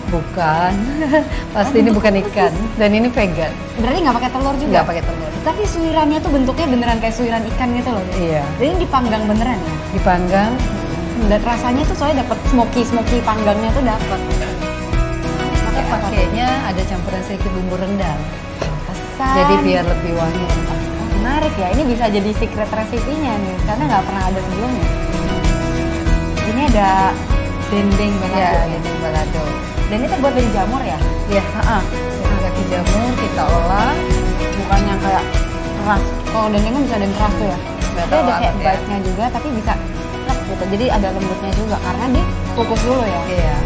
Bukan, pasti ini bukan ikan. Dan ini vegan. Berarti nggak pakai telur juga? Nggak pakai telur. Tapi suirannya tuh bentuknya beneran kayak suiran ikan gitu loh. Iya. Jadi ini dipanggang beneran ya? Dipanggang. Dan rasanya tuh soalnya dapat smoky panggangnya tuh dapat. Kita pakainya ada campuran sedikit bumbu rendang. Pesan. Jadi biar lebih wangi rempah. Menarik ya, ini bisa jadi secret recipe-nya nih, karena nggak pernah ada sebelumnya. Ini ada dendeng balado. Ya, dendeng balado. Dan ini terbuat dari jamur ya? Iya, dari kaki jamur kita olah. Bukan yang kayak keras. Kalau dendeng kan bisa ada yang keras tuh ya. Nggak Tapi tahu ada kayak banget ya. bite-nya juga, tapi bisa plek gitu. Jadi ada lembutnya juga, karena dikukus dulu ya. Iya.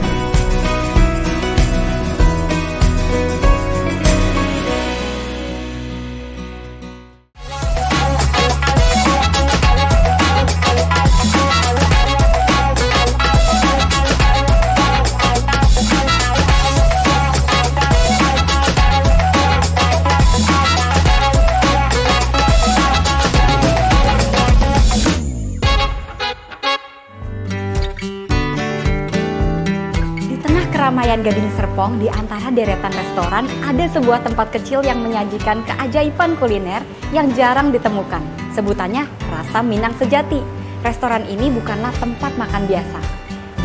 Keramaian Gading Serpong, di antara deretan restoran, ada sebuah tempat kecil yang menyajikan keajaiban kuliner yang jarang ditemukan. Sebutannya Rasa Minang Sejati. Restoran ini bukanlah tempat makan biasa.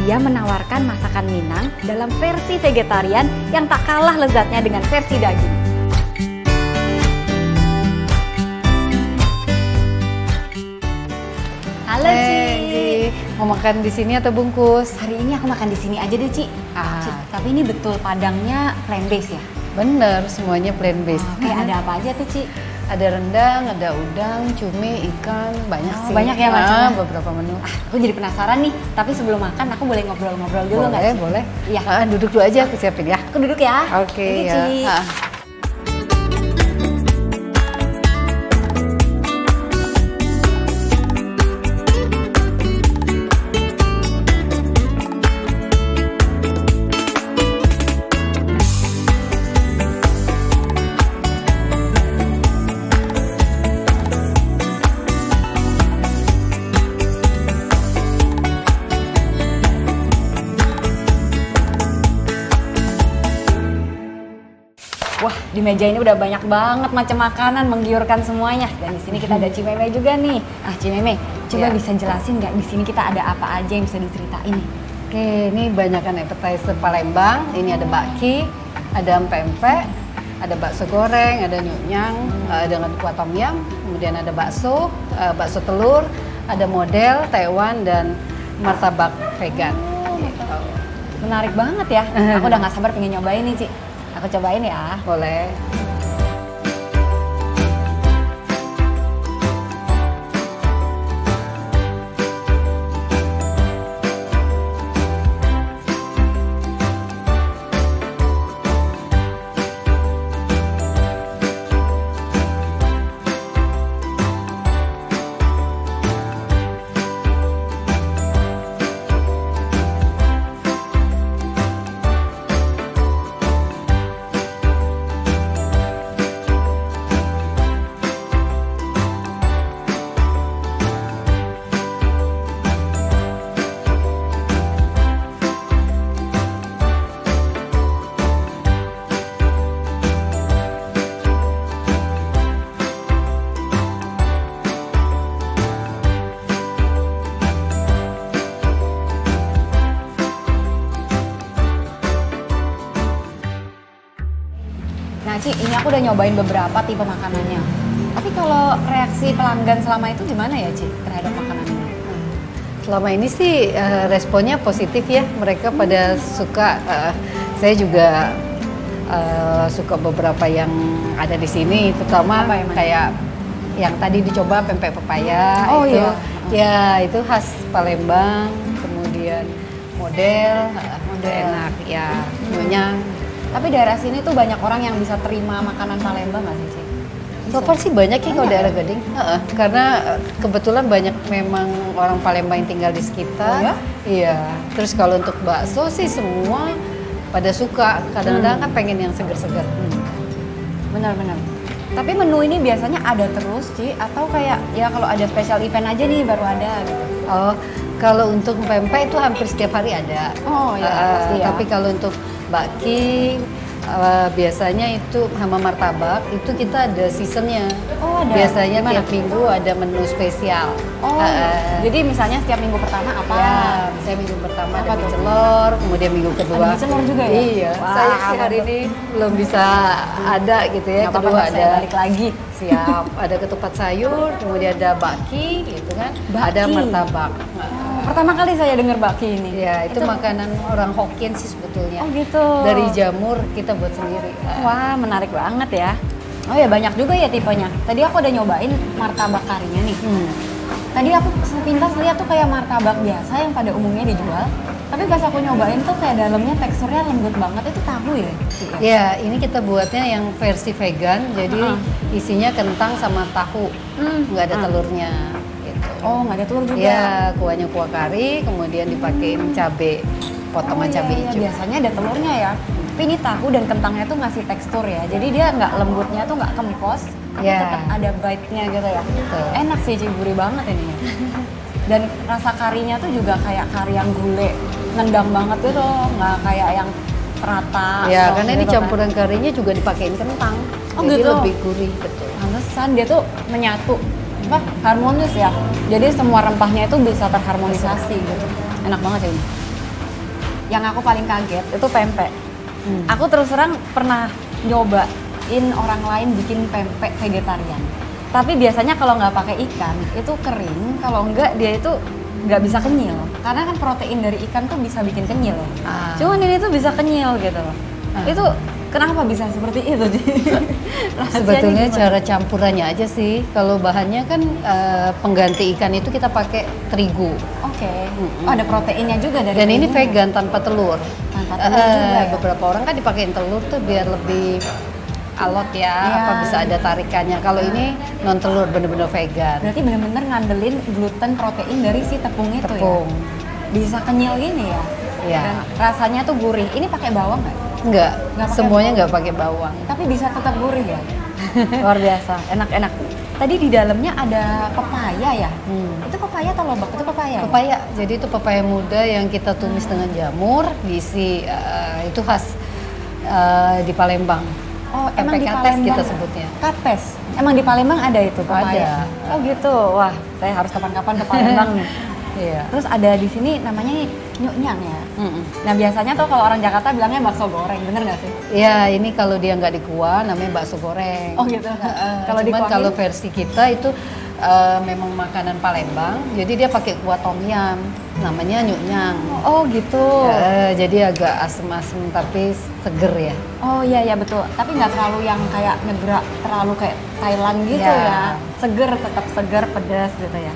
Dia menawarkan masakan Minang dalam versi vegetarian yang tak kalah lezatnya dengan versi daging. Halo Ci. Mau makan di sini atau bungkus? Hari ini aku makan di sini aja deh, Ci. Ci, tapi ini betul Padangnya plant based ya? Bener, semuanya plant based. Oke, ada apa aja tuh, Ci? Ada rendang, ada udang, cumi, ikan, banyak sih. Banyak ya macamnya? Beberapa menu. Aku jadi penasaran nih, tapi sebelum makan aku boleh ngobrol-ngobrol dulu nggak, Ci? Boleh. Iya. Duduk dulu aja, aku siapin ya. Aku duduk ya. Oke, Ini, ya. Ci. Wah, di meja ini udah banyak banget macam makanan menggiurkan semuanya. Dan di sini kita ada Cimeme juga nih. Cimeme, coba bisa jelasin nggak di sini kita ada apa aja yang bisa diceritain nih? Oke, ini banyakkan appetizer Palembang. Ini ada bakki, ada empek-empek, ada bakso goreng, ada nyunyang, dengan kuah tom yum, kemudian ada bakso, bakso telur, ada model, Taiwan, dan martabak vegan. Menarik banget ya. Aku udah nggak sabar pengen nyobain nih, Ci. Aku cobain ya. Boleh. Nah, Ci, ini aku udah nyobain beberapa tipe makanannya. Tapi kalau reaksi pelanggan selama itu gimana ya, Ci, terhadap makanan ini? Selama ini sih responnya positif ya. Mereka pada suka. Saya juga suka beberapa yang ada di sini, terutama kayak yang tadi dicoba pempek pepaya. Oh itu, iya. Ya, itu khas Palembang. Kemudian model enak ya, nyunyang. Tapi daerah sini tuh banyak orang yang bisa terima makanan Palembang nggak sih, Ci? So far sih banyak ya kalau daerah Gading. Karena kebetulan banyak memang orang Palembang yang tinggal di sekitar. Oh ya? Iya. Terus kalau untuk bakso sih semua pada suka. Kadang-kadang kan pengen yang seger-seger. Benar-benar. Tapi menu ini biasanya ada terus, Ci? Atau kayak ya kalau ada special event aja nih baru ada gitu? Oh, Kalau untuk pempek itu hampir setiap hari ada. Oh iya, pasti ya. Tapi kalau untuk bakki biasanya itu sama martabak itu kita ada seasonnya. Oh ada. Biasanya Gimana? tiap minggu ada menu spesial. Oh, jadi misalnya setiap minggu pertama apa? Ya, misalnya minggu pertama Apa ada mie tuh? celor, kemudian minggu kedua. Ada mie celor juga ya? Iya. Wah, Saya sih hari mantap. ini belum bisa ada gitu ya. Nggak apa-apa, Kedua ntar saya ada balik lagi. siap, ada ketupat sayur, kemudian ada bakki gitu kan. Ada Bakki. martabak. Pertama kali saya dengar bakki ini. Ya, itu makanan orang Hokkien sih sebetulnya. Oh gitu. Dari jamur kita buat sendiri. Wah, menarik banget ya. Oh ya, banyak juga ya tipenya. Tadi aku udah nyobain martabak karinya nih. Tadi aku sepintas lihat tuh kayak martabak biasa yang pada umumnya dijual. Tapi pas aku nyobain tuh kayak dalamnya teksturnya lembut banget. Itu tahu ya? Ya, ini kita buatnya yang versi vegan, jadi isinya kentang sama tahu, nggak ada telurnya. Gitu. Oh, nggak ada telur juga? Ya, kuahnya kuah kari, kemudian dipakein cabe, potongan cabe iya, hijau. biasanya ada telurnya ya. Tapi ini tahu dan kentangnya tuh ngasih tekstur ya. Jadi dia nggak lembutnya tuh nggak kempos, tapi Ya. tetap ada bite-nya gitu ya. Betul. Enak sih, ciburi banget ini ya. Dan rasa karinya tuh juga kayak kari yang gulai, nendang banget gitu, nggak kayak yang rata. Ya, soft karena ini gitu kan. campuran karinya juga dipakein kentang, Oh, jadi gitu? lebih gurih betul. Pantesan dia tuh menyatu, apa harmonis ya. Jadi semua rempahnya itu bisa terharmonisasi gitu. Enak banget ya ini. Yang aku paling kaget itu pempek. Aku terus terang pernah nyobain orang lain bikin pempek vegetarian. Tapi biasanya kalau nggak pakai ikan itu kering, kalau enggak dia itu nggak bisa kenyal. Karena kan protein dari ikan tuh bisa bikin kenyal ya. Cuman ini tuh bisa kenyal gitu loh. Itu kenapa bisa seperti itu? Rahasianya Sebetulnya gimana? cara campurannya aja sih. Kalau bahannya kan pengganti ikan itu kita pakai terigu. Oke. Oh, ada proteinnya juga dari Dan ini terigu. vegan tanpa telur. Tanpa telur juga ya? Beberapa orang kan dipakein telur tuh biar lebih alot ya, Iya. apa bisa ada tarikannya. Kalau ini non telur, bener-bener vegan. Berarti benar-benar ngandelin gluten protein dari si tepung itu Tepung. ya. Bisa kenyal gini ya. Iya. Dan rasanya tuh gurih. Ini pakai bawang nggak? Enggak, Nggak pakai semuanya bawang. nggak pakai bawang. Tapi bisa tetap gurih ya. Luar biasa, enak-enak. Tadi di dalamnya ada pepaya ya. Itu pepaya atau lobak? Itu pepaya. Ya? Pepaya, jadi itu pepaya muda yang kita tumis dengan jamur, diisi itu khas di Palembang. Oh, emang di Pempek kates Palembang kita sebutnya. Kates. Emang di Palembang ada itu pepaya? Ada. Oh gitu. Wah, saya harus kapan-kapan ke Palembang nih. Iya. Terus ada di sini namanya nyuknyang ya. Nah biasanya tuh kalau orang Jakarta bilangnya bakso goreng, bener nggak sih? Ya, ini kalau dia nggak di kuah namanya bakso goreng. Oh gitu. Kalau dikuahin? kalau versi kita itu memang makanan Palembang, jadi dia pakai kuah tom yam, namanya nyuknyang. Oh gitu. Jadi agak asem-asem tapi seger ya. Oh iya iya betul. Tapi nggak terlalu yang kayak ngebrak terlalu kayak Thailand gitu Ya. ya. Seger, tetap seger, pedas gitu ya.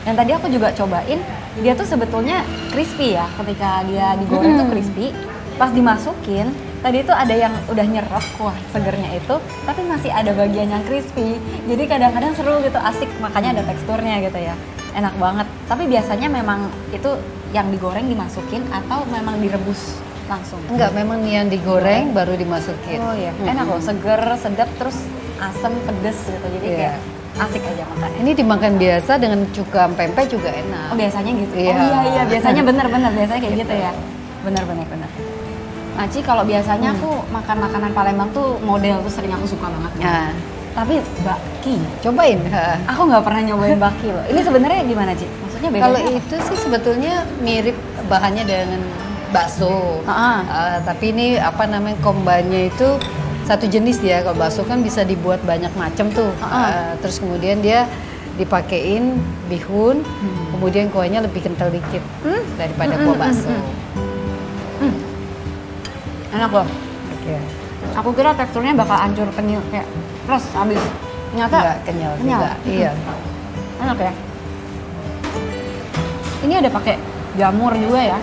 Dan tadi aku juga cobain, dia tuh sebetulnya crispy ya. Ketika dia digoreng tuh crispy. Pas dimasukin, tadi tuh ada yang udah nyerap kuah segernya itu, tapi masih ada bagian yang crispy. Jadi kadang-kadang seru gitu, asik. Makanya ada teksturnya gitu ya. Enak banget. Tapi biasanya memang itu yang digoreng dimasukin atau memang direbus langsung? Enggak, memang yang digoreng baru dimasukin. Oh iya, enak loh, seger, sedap, terus asam, pedes gitu. Jadi Iya. kayak asik aja makannya. Ini dimakan biasa dengan cuka pempek juga enak. Oh biasanya gitu? Iya. Oh iya, iya, biasanya bener-bener, biasanya kayak gitu ya. Bener-bener, bener. Aci, kalau biasanya aku makan makanan Palembang tuh model tuh sering aku suka banget. Nah, Tapi bakki, cobain. aku nggak pernah nyobain bakki loh. Ini sebenarnya gimana Ci? Maksudnya bedanya Kalau apa? itu sih sebetulnya mirip bahannya dengan bakso. Tapi ini apa namanya kombannya itu satu jenis dia. Kalau bakso kan bisa dibuat banyak macam tuh. Terus kemudian dia dipakein bihun, kemudian kuahnya lebih kental dikit daripada kuah bakso. Enak loh. Oke. Aku kira teksturnya bakal hancur kenyal kayak terus habis. Ternyata Enggak kenyal juga. Iya. Enak ya. Ini ada pakai jamur juga ya.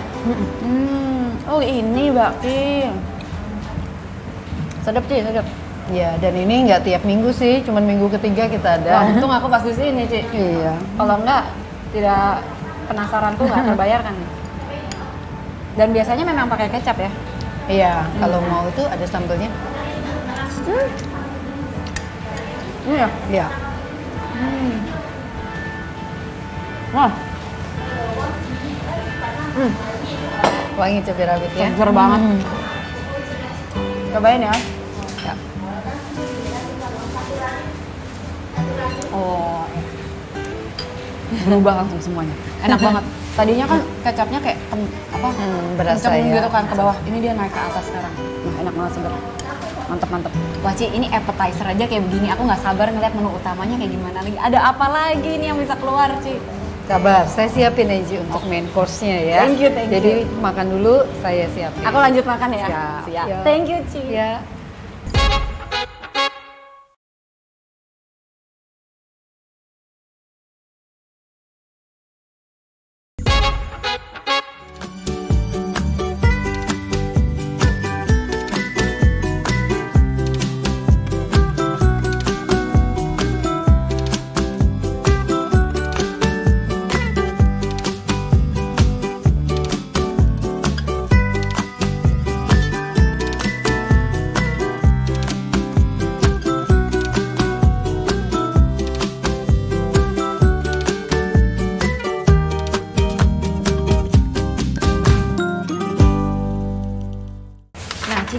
Oh ini bakki. Sedap sih, sedap. Iya, dan ini nggak tiap minggu sih, cuman minggu ketiga kita ada. Wah, untung aku pas di sini, Ci. Iya. Kalau enggak, tidak penasaran tuh nggak terbayarkan. Dan biasanya memang pakai kecap ya. Iya, kalau mau itu ada sambelnya. Ini ya. Iya. Wah. Wangi cabai rawit ya. Seger banget. Cobain ya. Ya. Oh, berubah langsung semuanya. Enak banget. Tadinya kan kecapnya kayak berasa kenceng ya. gitu kan ke bawah. Ini dia naik ke atas sekarang. Nah, enak banget seger. Mantep. Wah Ci, ini appetizer aja kayak begini. Aku nggak sabar ngeliat menu utamanya kayak gimana lagi. Ada apa lagi nih yang bisa keluar, Ci? Sabar, saya siapin aja untuk main course-nya ya. Thank you. Jadi makan dulu, saya siapin. Aku lanjut makan ya. Siap. Ya. Thank you, Ci. Ya.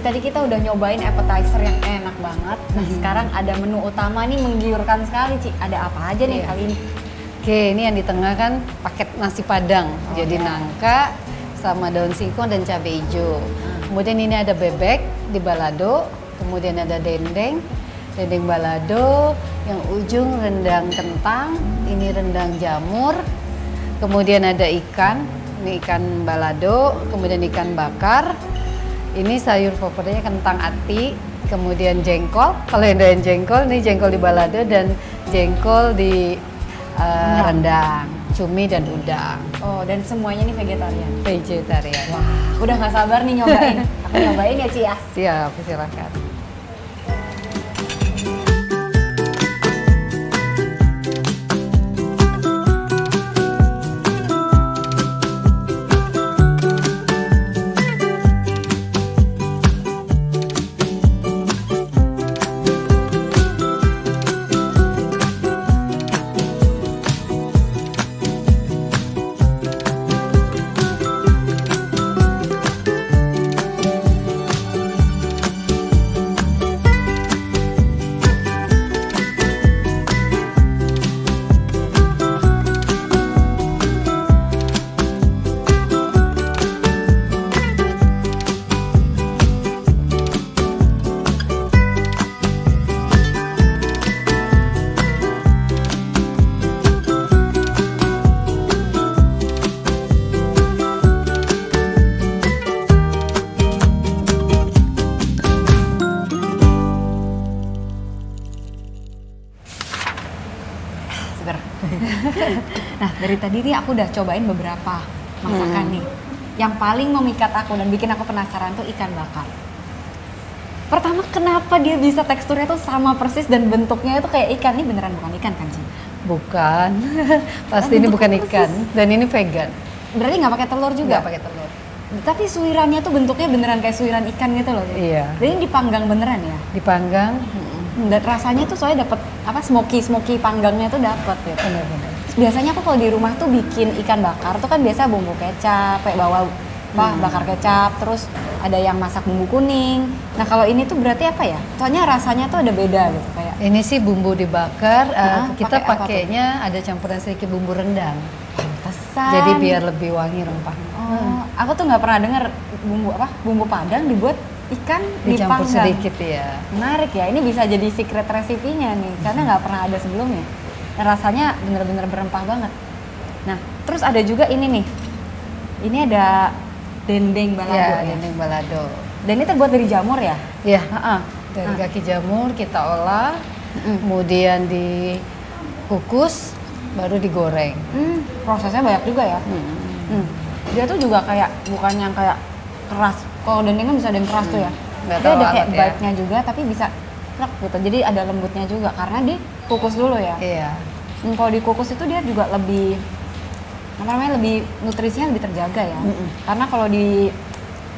Tadi kita udah nyobain appetizer yang enak banget. Nah, sekarang ada menu utama nih menggiurkan sekali, Ci. Ada apa aja nih kali ini? Oke, ini yang di tengah kan paket nasi padang. Jadi nangka sama daun singkong dan cabai hijau. Kemudian ini ada bebek di balado, kemudian ada dendeng balado, yang ujung rendang kentang, ini rendang jamur. Kemudian ada ikan, ini ikan balado, kemudian ikan bakar. Ini sayur favoritnya kentang ati, kemudian jengkol. Kalau yang ada jengkol, ini jengkol di balado dan jengkol di rendang, cumi dan udang. Oh, dan semuanya ini vegetarian? Vegetarian. Wah, udah nggak sabar nih nyobain. Aku nyobain ya, Ci ya? Siap, silakan. Nah, dari tadi nih aku udah cobain beberapa masakan nih. Yang paling memikat aku dan bikin aku penasaran tuh ikan bakar. Pertama, kenapa dia bisa teksturnya tuh sama persis dan bentuknya itu kayak ikan? Ini beneran bukan ikan kan, Ci? Bukan, pasti ini bukan ikan. Dan ini vegan. Berarti nggak pakai telur juga? Nggak pakai telur. Tapi suirannya tuh bentuknya beneran kayak suiran ikan gitu loh. Iya. Jadi ini dipanggang beneran ya? Dipanggang. Dan rasanya tuh soalnya dapet apa smoky panggangnya tuh dapet gitu. Benar-benar. Biasanya aku kalau di rumah tuh bikin ikan bakar tuh kan biasa bumbu kecap, kayak bawa bakar kecap, terus ada yang masak bumbu kuning. Nah kalau ini tuh berarti apa ya? Soalnya rasanya tuh ada beda gitu kayak. Ini sih bumbu dibakar, kita pakai apa pakainya ada campuran sedikit bumbu rendang. Pantesan. Jadi biar lebih wangi rempah. Oh, aku tuh nggak pernah denger bumbu padang dibuat ikan Dicampur dipanggang. sedikit ya. Menarik ya, ini bisa jadi secret resipinya nih, karena nggak pernah ada sebelumnya. Dan rasanya bener-bener berempah banget. Nah, terus ada juga ini nih. Ini ada dendeng balado Ya, ya. dendeng balado. Dan ini terbuat dari jamur ya? Ya, Heeh. dari kaki jamur kita olah, kemudian dikukus, baru digoreng. Prosesnya banyak juga ya. Dia tuh juga kayak bukan yang kayak keras. Kalau dendeng kan bisa ada yang keras tuh ya. Nggak Dia tahu ada kayak alat ya. bite-nya juga, tapi bisa plek gitu. Jadi ada lembutnya juga karena dikukus dulu ya. Iya. Kalau dikukus itu dia juga lebih apa namanya, lebih nutrisinya lebih terjaga ya. Karena kalau di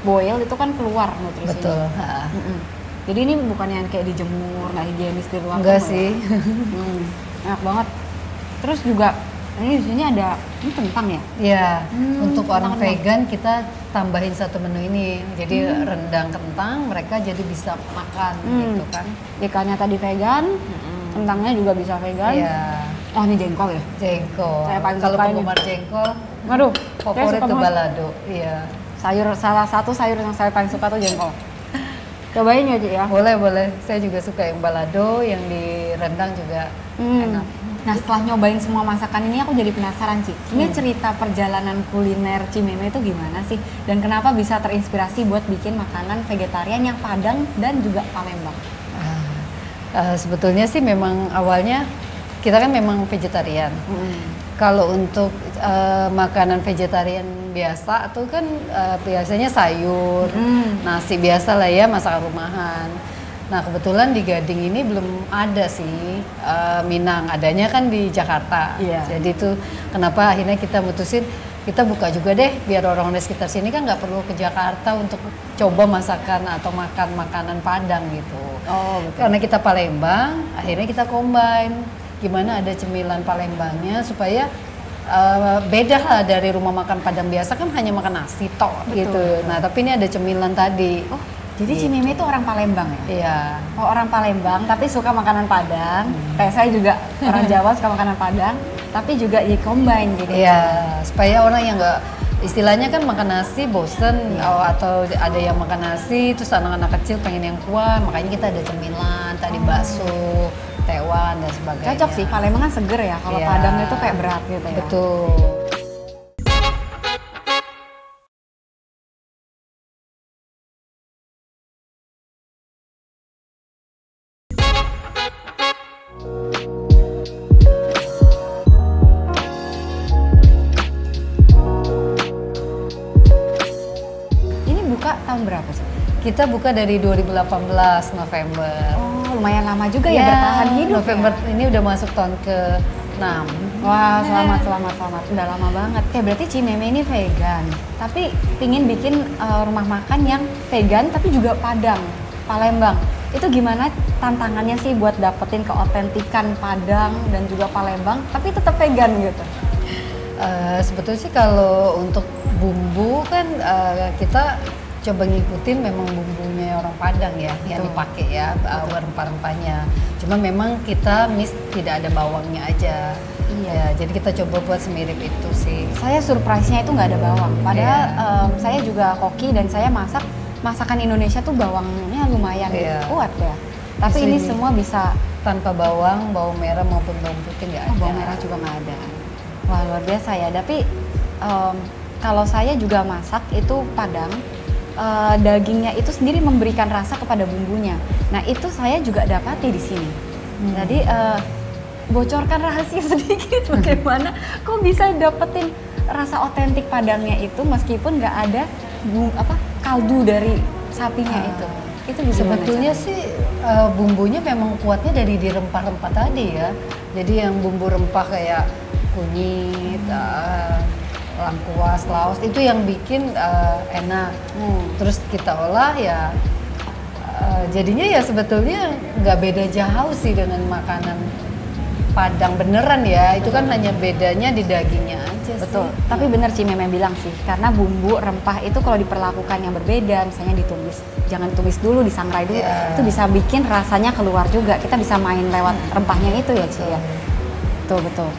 boil itu kan keluar nutrisinya. Betul. Jadi ini bukan yang kayak dijemur, nggak higienis di luar. Enggak tuh, sih. Enak banget. Terus juga Ini di sini ada ini kentang ya? Iya, untuk kentang. orang vegan kita tambahin satu menu ini. Jadi rendang kentang, mereka jadi bisa makan gitu kan. Ikannya tadi vegan, kentangnya juga bisa vegan. Iya, Oh ini jengkol ya? jengkol. Saya paling Kalau suka ini. penggemar jengkol, Waduh, favorit saya suka tuh banget. balado. Iya. Salah satu sayur yang saya paling suka tuh jengkol. Cobain ya Ci ya. Boleh, boleh. Saya juga suka yang balado, yang di rendang juga enak. Nah setelah nyobain semua masakan ini aku jadi penasaran Ci. Ini cerita perjalanan kuliner Cimeme itu gimana sih? Dan kenapa bisa terinspirasi buat bikin makanan vegetarian yang Padang dan juga Palembang? Sebetulnya sih memang awalnya kita kan memang vegetarian. Kalau untuk makanan vegetarian biasa tuh kan biasanya sayur, nasi biasa lah ya, masakan rumahan. Nah kebetulan di Gading ini belum ada sih Minang, adanya kan di Jakarta. Iya. Jadi itu kenapa akhirnya kita mutusin kita buka juga deh biar orang di sekitar sini kan nggak perlu ke Jakarta untuk coba masakan atau makan makanan Padang gitu. Oh betul. Karena kita Palembang, akhirnya kita combine gimana ada cemilan Palembangnya supaya beda lah dari rumah makan Padang biasa kan hanya makan nasi tok gitu. Betul. Nah tapi ini ada cemilan tadi. Oh jadi Cimeme itu orang Palembang ya? Iya. Oh orang Palembang tapi suka makanan Padang. Kayak saya juga orang Jawa suka makanan Padang, tapi juga combine gitu. Iya, supaya orang yang nggak istilahnya kan makan nasi bosen atau ada yang makan nasi terus anak-anak kecil pengen yang kuah, makanya kita ada cemilan, tadi bakso, tewan dan sebagainya. Cocok sih, Palembang kan seger ya. Kalau Iya. Padang itu kayak berat gitu ya. Betul. Ini buka tahun berapa sih? Kita buka dari 2018 November. Oh lumayan lama juga ya, bertahan hidup November ya? ini udah masuk tahun ke-6. Wah selamat. Udah lama banget. Berarti Cimeme ini vegan. Tapi pingin bikin rumah makan yang vegan tapi juga Padang, Palembang. Itu gimana tantangannya sih buat dapetin keotentikan Padang dan juga Palembang tapi tetap vegan gitu? Sebetulnya sih kalau untuk bumbu kan kita coba ngikutin memang bumbunya orang Padang ya yang dipakai ya rempah-rempahnya. Cuma memang kita tidak ada bawangnya aja. Iya. Ya, jadi kita coba buat semirip itu sih. Saya surprise-nya itu nggak ada bawang. Padahal saya juga koki dan saya masakan Indonesia tuh bawangnya lumayan kuat ya. Tapi ini semua bisa tanpa bawang, bawang merah maupun bawang putih nggak ada. Bawang merah juga nggak ada. Wah luar biasa ya. Tapi kalau saya juga masak itu Padang, dagingnya itu sendiri memberikan rasa kepada bumbunya. Nah itu saya juga dapati di sini. Jadi bocorkan rahasia sedikit bagaimana kok bisa dapetin rasa otentik Padangnya itu meskipun nggak ada kaldu dari sapinya itu bisa sebetulnya sih bumbunya memang kuatnya dari di rempah-rempah tadi ya. Jadi yang bumbu rempah kayak kunyit, lengkuas, laos itu yang bikin enak. Terus kita olah ya jadinya ya sebetulnya nggak beda jauh sih dengan makanan Padang beneran ya. Itu kan hanya bedanya di dagingnya aja sih. Betul. Tapi benar Cimeme bilang sih, karena bumbu rempah itu kalau diperlakukan yang berbeda, misalnya ditumis, jangan tumis dulu, disangrai dulu, itu bisa bikin rasanya keluar juga. Kita bisa main lewat rempahnya itu ya Ci ya. Betul.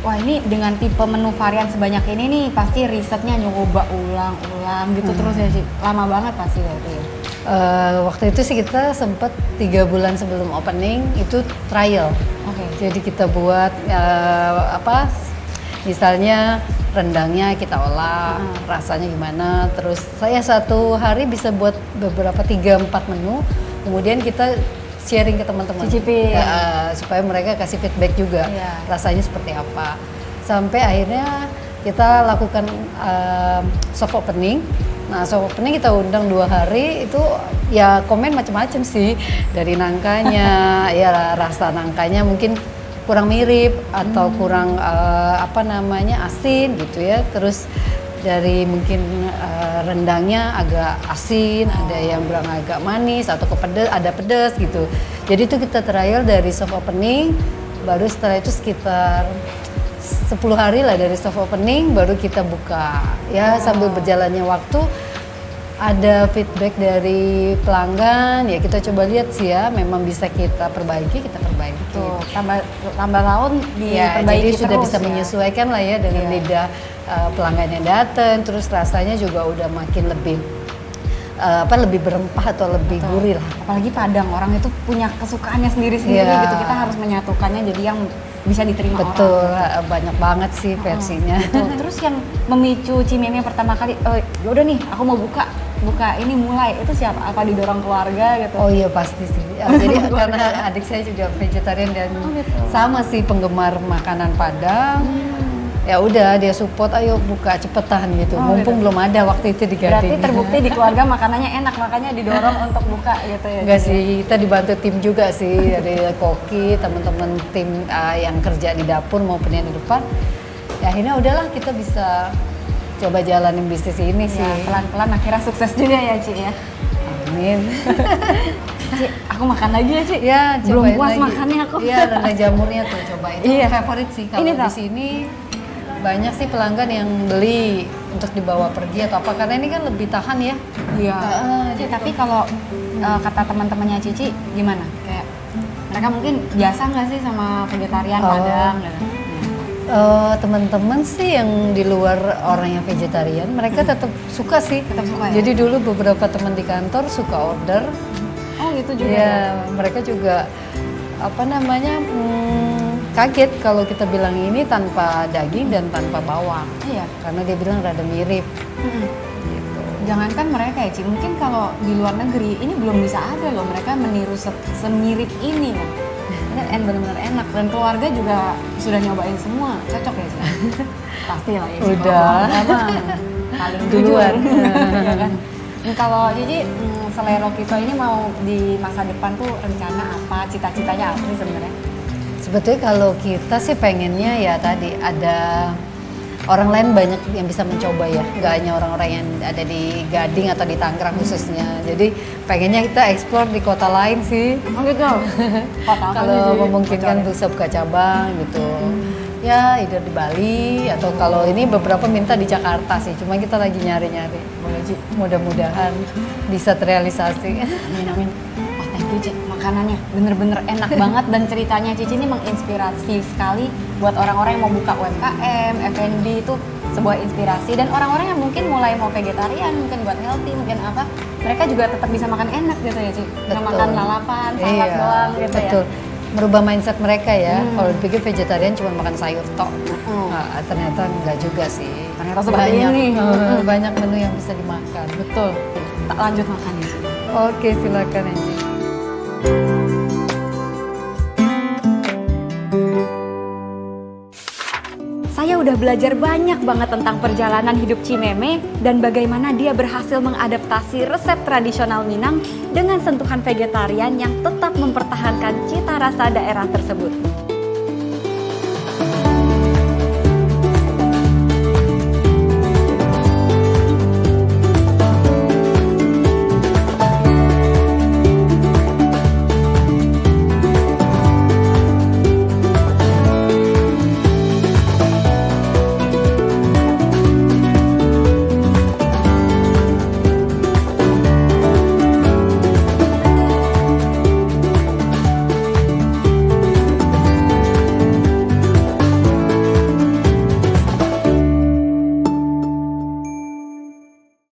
Wah ini dengan tipe menu varian sebanyak ini nih pasti risetnya nyoba ulang-ulang gitu terus ya Ci. Lama banget pasti berarti ya. Waktu itu sih kita sempat 3 bulan sebelum opening itu trial. Jadi kita buat misalnya rendangnya kita olah, rasanya gimana. Terus saya satu hari bisa buat beberapa 3-4 menu. Kemudian kita sharing ke teman-teman. Cicipin. Supaya mereka kasih feedback juga rasanya seperti apa. Sampai akhirnya kita lakukan soft opening. Nah, soft opening kita undang 2 hari itu ya komen macam-macam sih, dari nangkanya, ya rasa nangkanya mungkin kurang mirip atau kurang asin gitu ya. Terus dari mungkin rendangnya agak asin, ada yang bilang agak manis atau ada pedas gitu. Jadi itu kita trial dari soft opening, baru setelah itu sekitar 10 hari lah dari soft opening baru kita buka. Ya sambil berjalannya waktu ada feedback dari pelanggan, ya kita coba lihat sih ya, memang bisa kita perbaiki, kita perbaiki. Tuh, tambah tahun Ya, diperbaiki jadi sudah terus bisa ya. menyesuaikan lah ya dengan lidah pelanggan yang datang, terus rasanya juga udah makin lebih lebih berempah atau lebih gurih lah. Apalagi Padang, orang itu punya kesukaannya sendiri-sendiri gitu. Kita harus menyatukannya jadi yang bisa diterima orang. Betul, banyak banget sih versinya. Gitu. Terus yang memicu Cimeme pertama kali, yaudah nih aku mau buka ini mulai, itu siapa? Apa didorong keluarga gitu? Oh iya pasti sih. Jadi karena adik saya juga vegetarian dan gitu. sama sih penggemar makanan Padang. Ya udah dia support, ayo buka cepetan gitu. Mumpung belum ada waktu itu di Gading. Berarti terbukti di keluarga makanannya enak, makanya didorong untuk buka gitu ya? Enggak sih, kita dibantu tim juga sih dari koki, teman-teman tim yang kerja di dapur maupun yang di depan. Ya akhirnya udahlah kita bisa coba jalanin bisnis ini sih. Pelan-pelan akhirnya sukses juga ya Ci ya? Amin. Ci, aku makan lagi ya Ci? Ya, belum cobain puas lagi. makannya aku. Iya, rendang jamurnya tuh cobain. Itu favorit sih kalau di sini. Banyak sih pelanggan yang beli untuk dibawa pergi atau apa, karena ini kan lebih tahan ya. Iya. Ci, tapi kalau kata teman-temannya Cici gimana? Kayak mereka mungkin biasa nggak sih sama vegetarian Padang gitu? Teman-teman sih yang di luar orang yang vegetarian, mereka tetap suka sih. Tetap suka ya? Jadi dulu beberapa teman di kantor suka order. Oh gitu juga. Ya, mereka juga kaget kalau kita bilang ini tanpa daging dan tanpa bawang. Iya. Karena dia bilang rada mirip. Gitu. Jangankan mereka ya Ci, mungkin kalau di luar negeri ini belum bisa ada loh mereka meniru semirip ini loh. Ini benar-benar enak dan keluarga juga sudah nyobain semua, cocok ya Ci? Pasti lah ya. Udah. Paling duluan. Ya kan? Kalau Cici Selero Kito ini mau di masa depan tuh rencana apa, cita-citanya apa sih sebenarnya? Sebetulnya kalau kita sih pengennya ya tadi ada orang lain banyak yang bisa mencoba ya, nggak hanya orang-orang yang ada di Gading atau di Tangerang khususnya. Jadi pengennya kita eksplor di kota lain sih. Oh gitu. Kalau memungkinkan bisa buka cabang gitu. Ya, either di Bali atau kalau ini beberapa minta di Jakarta sih. Cuma kita lagi nyari-nyari. Mudah-mudahan bisa terrealisasi. Amin. Wah, thank you Ci. Makanannya bener-bener enak banget dan ceritanya Cici ini menginspirasi sekali buat orang-orang yang mau buka UMKM, F&B itu sebuah inspirasi, dan orang-orang yang mungkin mulai mau vegetarian, mungkin buat healthy, mungkin apa, mereka juga tetap bisa makan enak gitu ya Ci. Nggak makan lalapan, salad doang gitu betul. Ya. Merubah mindset mereka ya. Kalau dipikir vegetarian cuma makan sayur tok. Nah, ternyata enggak juga sih. Ternyata seperti ini. Banyak menu yang bisa dimakan. Betul. Tak lanjut makan ya. Oke, silakan Angie. Saya udah belajar banyak banget tentang perjalanan hidup Cimeme dan bagaimana dia berhasil mengadaptasi resep tradisional Minang dengan sentuhan vegetarian yang tetap mempertahankan cita rasa daerah tersebut.